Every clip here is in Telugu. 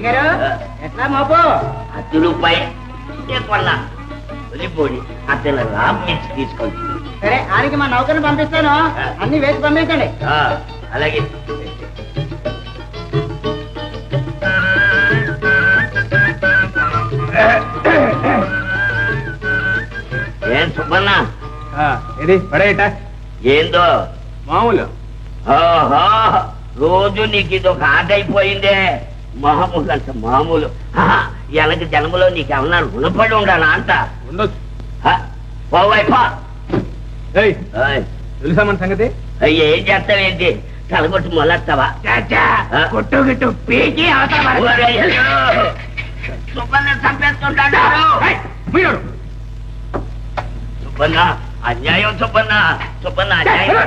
గారు ఎట్లా మోపు 10 రూపాయలు కొన్నా వెళ్ళిపోయి అతను లాభం ఇచ్చి తీసుకోండి. సరే ఆయనకి మా నౌకర్ని పంపిస్తాను, అన్ని వేసి పంపించండి. అలాగే. ఏం సుబ్బన్న ఇది పడేట ఏందో మామూలు రోజు నీకు ఇది ఒక ఆట అయిపోయిందే. మామూలు అంట మామూలు. వెనక జన్మలో నీకేమన్నా రుణపడి ఉండాలా అంట. ఉండొచ్చు. పోవైపా తెలుసా మన సంగతి? ఏం చేస్తావేంటి? తలగొట్టు మొలస్తావా? కొట్టు గిట్టు పీకి సుబ్బన్న చంపేస్తుంటాడు. సుబ్బన్న అన్యాయం. సుబ్బన్న అన్యాయం.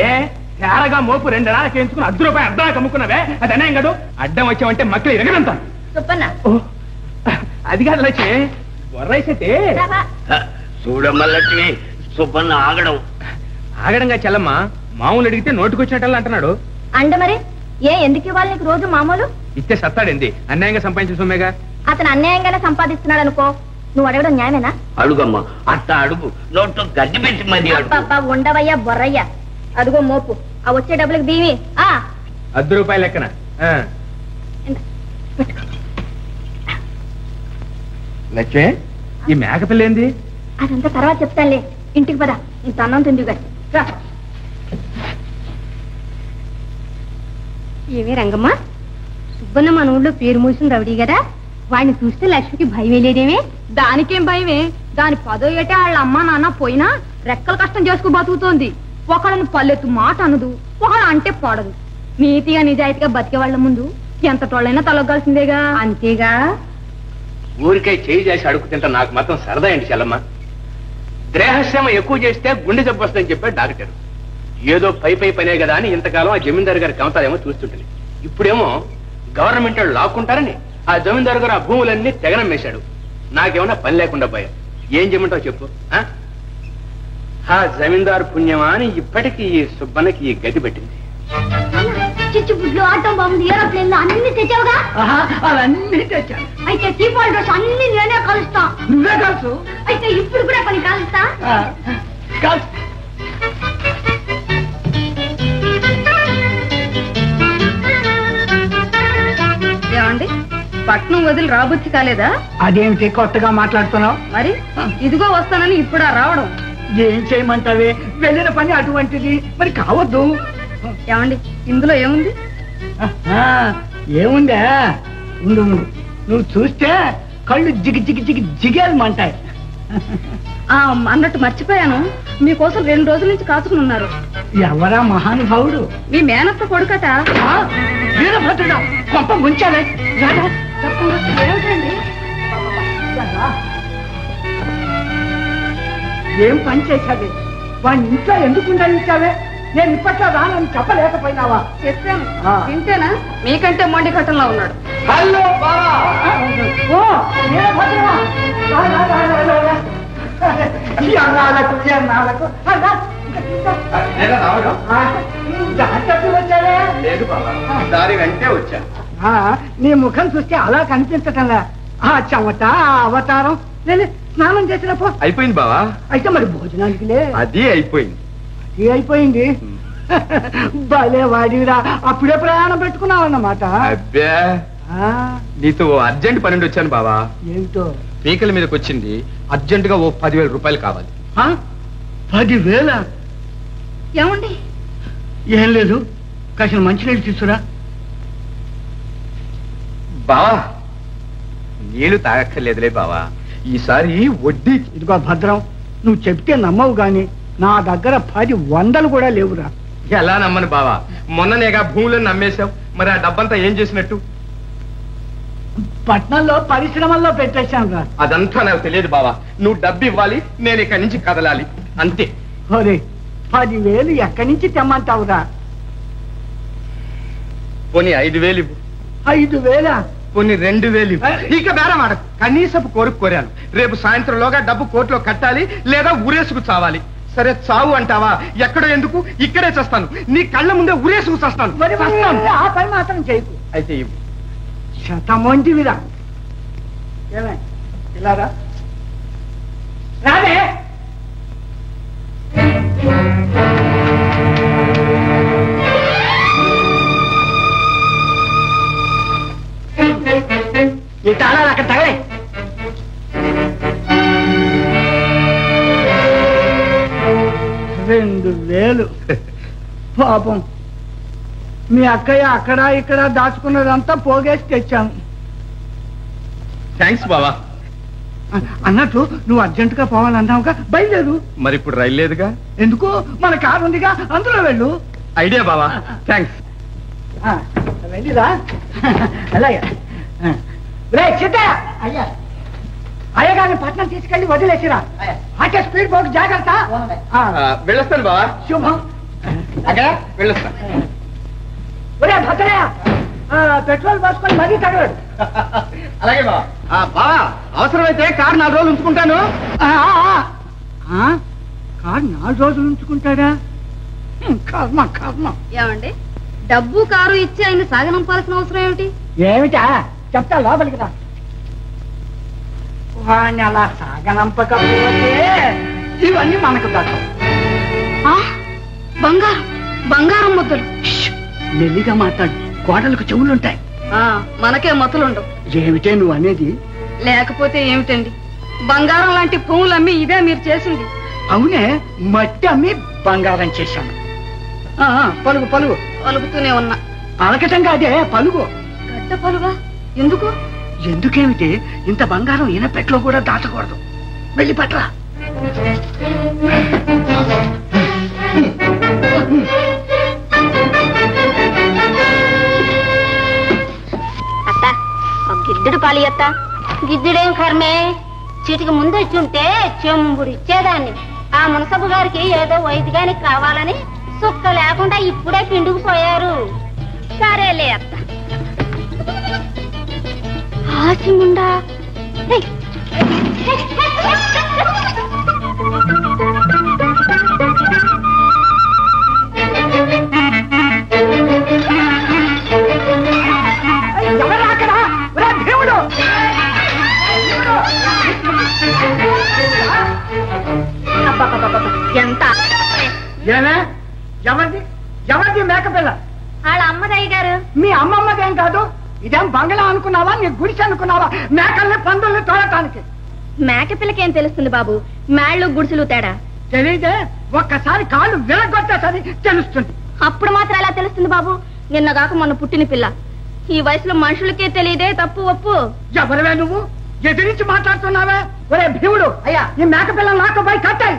ఏ తేరగా మోపు 2 నెలలకి ఎంచుకుని 10 రూపాయలు అడ్డానికి అమ్ముకున్నావే, అది అన్యాయం కాదు. అడ్డం వచ్చావంటే మక్కలు ఎరగనంతా. అది కాదు లక్ష్మి, బొర్రైసైతే చూడమ్మ లక్ష్మి, సుబ్బన్న ఆగడంగా చెల్లమ్మ మామూలు అడిగితే నోటుకొచ్చినట్టల్లా అంటున్నాడు. అండ మరి ఎందుకు ఇవ్వాలి నీకు రోజు మామూలు? ఇస్తే సత్తాడింది, అన్యాయంగా సంపాదించిన సొమ్మేగా. అతను అన్యాయంగానే సంపాదిస్తున్నాడు అనుకో, నువ్వు అడగడం న్యాయమేనా? అడుగమ్మా, అట్లా అడుగు. నోట్లో గడ్డి పెట్టి మరి ఉండవయ్యా బొర్రయ్యా. అడుగో మోపు, ఆ వచ్చే డబ్బులకు దీవి 10 రూపాయలు లెక్కన. లక్ష్మి, ఈ మేకపిల్ల ఏంది? అదంతా తర్వాత చెప్తానులే, ఇంటికి పద. ఇంత అన్నం తిండి గారు. ఏమే రంగమ్మ, సుబ్బన్న మన ఊళ్ళో పేరు మోసిన రౌడీ కదా, వాడిని చూస్తే లక్ష్మికి భయం లేదేమే? దానికేం భయమే, దాని 10వ ఏటే వాళ్ళ అమ్మ నాన్న పోయినా రెక్కల కష్టం చేసుకు బతుకుతోంది. ఒకళ్ళని పల్లెత్తు మాట అనదు, ఒకళ్ళు అంటే పడదు. నీతిగా నిజాయితీగా బతికే వాళ్ళ ముందు ఎంత టోళ్ళైనా తలొగ్గాల్సిందేగా. అంతేగా. ఊరికై చేయి చేసి అడుగు తింటా నాకు మాత్రం సరదా ఏంటి చెల్లమ్మ. దేహశ్రమ ఎక్కువ చేస్తే గుండె జబ్బు వస్తుందని చెప్పాడు డాక్టర్. ఏదో పై పనే కదా అని ఇంతకాలం ఆ జమీందారు గారి కమతాలేమో చూస్తుంటుంది. ఇప్పుడేమో గవర్నమెంట్ వాళ్ళు లాక్కుంటారని ఆ జమీందారు గారు ఆ భూములన్నీ తెగనమ్మేశాడు. నాకేమన్నా పని లేకుండా పోయా. ఏం చేయమంటావు చెప్పు? ఆ జమీందారు పుణ్యమా అని ఇప్పటికీ ఈ సుబ్బన్నకి ఈ గతి పెట్టింది. చిచ్చుబుడ్లు, ఆటం బాంబులు, ఏరోప్లేన్లు అన్ని తెచ్చావుగా? అవన్నీ తెచ్చాను. అయితే చీపాల్ డ్రెస్ అన్ని నేనే కలుస్తా. నువ్వే కాల్చు. అయితే ఇప్పుడు కూడా పని కాలుస్తా. ఏమండి, పట్నం వదిలి రాబుచ్చి కాలేదా? అదేమిటి కొత్తగా మాట్లాడుతున్నావు? మరి ఇదిగో వస్తానని ఇప్పుడు రావడం. ఏం చేయమంటావే, వెళ్ళిన పని అటువంటిది, మరి కావద్దు. ఏమండి, ఇందులో ఏముంది? ఏముందా? నువ్వు చూస్తే కళ్ళు జిగేమంటాయి. అన్నట్టు మర్చిపోయాను, మీకోసం 2 రోజుల నుంచి కాచుకుని ఉన్నారు. ఎవరా మహానుభావుడు? మీ మేనత్త కొడుకట. వీరభద్రుడా, కొంప ముంచాలే. ఏమిటండి? ఏం పని చేశావే? వాడిని ఇంట్లో ఎందుకు ఉండనిచ్చావే? నేను ఇప్పట్లో రానని చెప్పలేకపోయినావా? చెప్పాను. వింటేనా? మీకంటే మొండి కట్టంలో ఉన్నాడు. హలో దారి వెంటే వచ్చా. నీ ముఖం చూస్తే అలా కనిపించటంలా. ఆ చెమట, ఆ అవతారం. స్నానం చేసినప్పుడు అయిపోయింది బావా. అయితే మరి భోజనానికి అది అయిపోయింది. అది అయిపోయింది. భలే వాడిరా, అప్పుడే ప్రయాణం పెట్టుకున్నావన్నమాట. అబ్బే, నీతో అర్జెంట్ పని వచ్చాను బావా. ఏమిటో? పీకల మీదకి వచ్చింది. అర్జెంట్ గా 10,000 రూపాయలు కావాలి. 10,000? ఏమండి? ఏం లేదు, కాసిన మంచినీళ్ళు తీసుకురా. బావా, నీళ్లు తాగక్కర్లేదులే బావా, ఈసారి వడ్డీ. ఇదిగో భద్రం, నువ్వు చెప్తే నమ్మవు గాని నా దగ్గర 10 వందలు కూడా లేవురా. ఎలా నమ్మను బావా? మొన్ననేగా భూములను నమ్మేశావు, మరి ఆ డబ్బంతా ఏం చేసినట్టు? పట్నంలో పరిశ్రమల్లో పెట్టేశాను రా. అదంతా నాకు తెలియదు బావా. నువ్వు డబ్బు ఇవ్వాలి, నేను ఇక్కడి నుంచి కదలాలి, అంతే. 10,000 ఎక్కడి నుంచి తెమ్మంటావురా? పోనీ 5,000 ఇవ్వు. 5,000? పోనీ 2,000 ఇవ్వు. ఇక బేరమాట, కనీసపు కోరాను. రేపు సాయంత్రంలోగా డబ్బు కోర్టులో కట్టాలి, లేదా ఊరేసుకు చావాలి. సరే, చావు అంటావా? ఎక్కడో ఎందుకు, ఇక్కడే చేస్తాను. నీ కళ్ళ ముందే ఊరేసుకు చేస్తాను. ఆ పని మాత్రం చేయకు. అయితే ఇవ్వు. శతమొంటివిరా. ఏమే ఇలారా రాదే. ఈ తాళాలు అక్కడ తగలే. $2000 పాపం. మీ అక్కయ్య అక్కడ ఇక్కడ దాచుకున్నదంతా పోగేసి తెచ్చాను. థ్యాంక్స్ బావా. అన్నట్టు నువ్వు అర్జెంటుగా పోవాలన్నావుగా, బయలుదేరు. మరి ఇప్పుడు రైలు లేదుగా. ఎందుకు? మన కారు ఉందిగా, అందులో వెళ్ళు. ఐడియా బావా, థ్యాంక్స్. వెళ్ళిరా. అలాగే చిట్టయ్య, అయ్యా అయ్యగారిని పట్నం తీసుకెళ్ళి వదిలేసిరా. అంటే స్పీడ్ బోట్ జాగ్రత్త. వెళ్ళొస్తాను బావా. శుభం. అక్కడ వెళ్ళొస్తాను. ఒరే భద్రయ్య, పెట్రోల్ పోసుకొని మరీ తగలడు. అలాగే బావా. బావా అవసరమైతే కారు 4 రోజులు ఉంచుకుంటాను. కారు 4 రోజులు ఉంచుకుంటాడా? కర్మ కర్మ. ఏమండి, డబ్బు కారు ఇచ్చి ఆయన సాగనంపాల్సిన అవసరం ఏమిటి? ఏమిటా చెప్తా, లోపలికి రా. వాడిని అలా సాగనంపకపోతే ఇవన్నీ మనకు దక్కవు. బంగారం బంగారం ముద్దలు. మెల్లిగా మాట్లాడు, కోడలకు చెవులుంటాయి. మనకే మతులుండవు. ఏమిటే నువ్వు అనేది? లేకపోతే ఏమిటండి, బంగారం లాంటి భూములు అమ్మి ఇదే మీరు చేసింది? అవునే, మట్టి అమ్మి బంగారం చేశాను. పలుగు పలుగు. పలుకుతూనే ఉన్నా. అలకటంగా అదే పలుగు. గడ్డ పలుగా ఎందుకు? ఎందుకేమిటి? ఇంత బంగారం ఈనపెట్లో కూడా దాచకూడదు. వెళ్ళి పట్రా. అత్త, ఒక గిద్దెడు పాలి అత్త. గిద్దెడేం కర్మే, చీటికి ముందు వచ్చుంటే చెంబుడు ఇచ్చేదాన్ని. ఆ మునసబు గారికి ఏదో వైద్యానికి కావాలని సుక్క లేకుండా ఇప్పుడే పిండుకుపోయారు. సరేలే అత్త. ఆసిముండా ఎంత? ఏమే ఎవరిది? ఎవరిది మేకపిల్ల? వాళ్ళ అమ్మదయ్య గారు. మీ అమ్మమ్మదేం కాదు. ఇదేం బంగ్లా అనుకున్నావా, నీ గుడిసె అనుకున్నావా? మేకల్ని పందుల్ని తోడటానికి. మేకపిల్లకేం తెలుస్తుంది బాబు, మేళ్ళు గుడిసెలు తేడా తెలియదే. ఒక్కసారి కాళ్ళు విరగొట్టేసరి తెలుస్తుంది. అప్పుడు మాత్రం ఎలా తెలుస్తుంది బాబు? నిన్నగాక మొన్న పుట్టిన పిల్ల. ఈ వయసులో మనుషులకే తెలియదే తప్పు ఒప్పు. ఎవరివే నువ్వు? ఎదిరించి మాట్లాడుతున్నావే? ఒరే భీముడు, అయ్యా ఈ మేకపిల్ల నాకు పోయి కట్టాయి.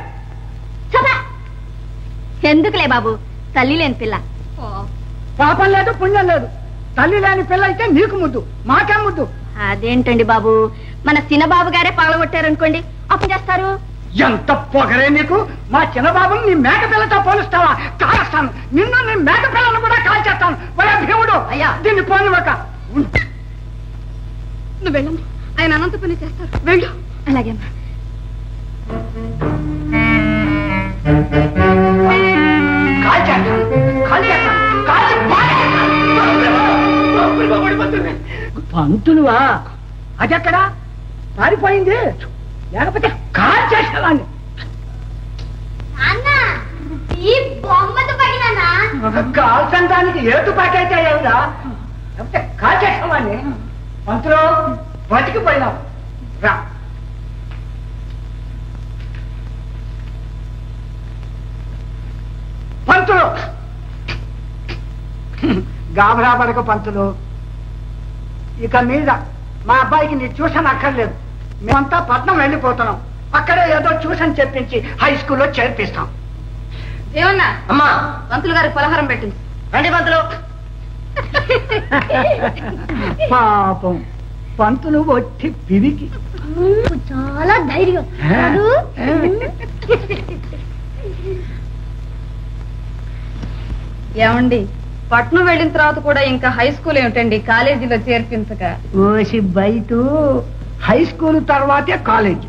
ఎందుకులే బాబు, తల్లి లేని పిల్ల. పాపం లేదు పుణ్యం లేదు. తల్లి లేని పిల్ల అయితే నీకు ముద్దు, మాకే ముద్దు. అదేంటండి బాబు, మన చిన్నబాబు గారే పగలగొట్టారనుకోండి, అప్పు చేస్తారు. ఎంత పొగరే నీకు! మా చిన్నబాబుని నీ మేకపిల్లతో పోలుస్తావా? కాల్స్తాను నిన్ను, నీ మేకపిల్లను కూడా కాల్చేస్తాను. ఒరే భీముడు, అయ్యా దీన్ని పోనివ్వక. నువ్వు వెళ్ళమ్మా, ఆయన అనంత పని చేస్తారు. వెళ్ళు. అలాగేమ్మా. పంతులువా? అదెక్కడా పారిపోయింది? లేకపోతే కాల్ చేసేవాడిని. కాల్చడానికి ఏటు పాకైతే ఏమిరా? లేకపోతే కాల్ చేసేవాడిని. పంతులు బతికిపోయినావు రా. పంతులు గాబరా పడక పంతులు. ఇక మీద మా అబ్బాయికి నీ ట్యూషన్ అక్కర్లేదు. మేమంతా పట్నం వెళ్ళిపోతున్నాం. అక్కడే ఏదో ట్యూషన్ చెప్పించి హై స్కూల్లో చేర్పిస్తాం. ఏమన్నా అమ్మా, పంతులు గారికి పలహారం పెట్టింది. రండి పంతులు. పాపం పంతులు వచ్చి పిరికి. చాలా ధైర్యం. ఏమండి, పట్నం వెళ్ళిన తర్వాత కూడా ఇంకా హై స్కూల్ ఏమిటండి కాలేజీలో చేర్పించక? ఓసి బయట హై స్కూల్ తర్వాతే కాలేజ్.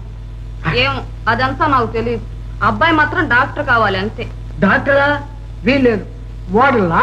ఏం అదంతా నాకు తెలియదు. అబ్బాయి మాత్రం డాక్టర్ కావాలి అంతే. డాక్టరా? వీల్లేదు. వాడు లా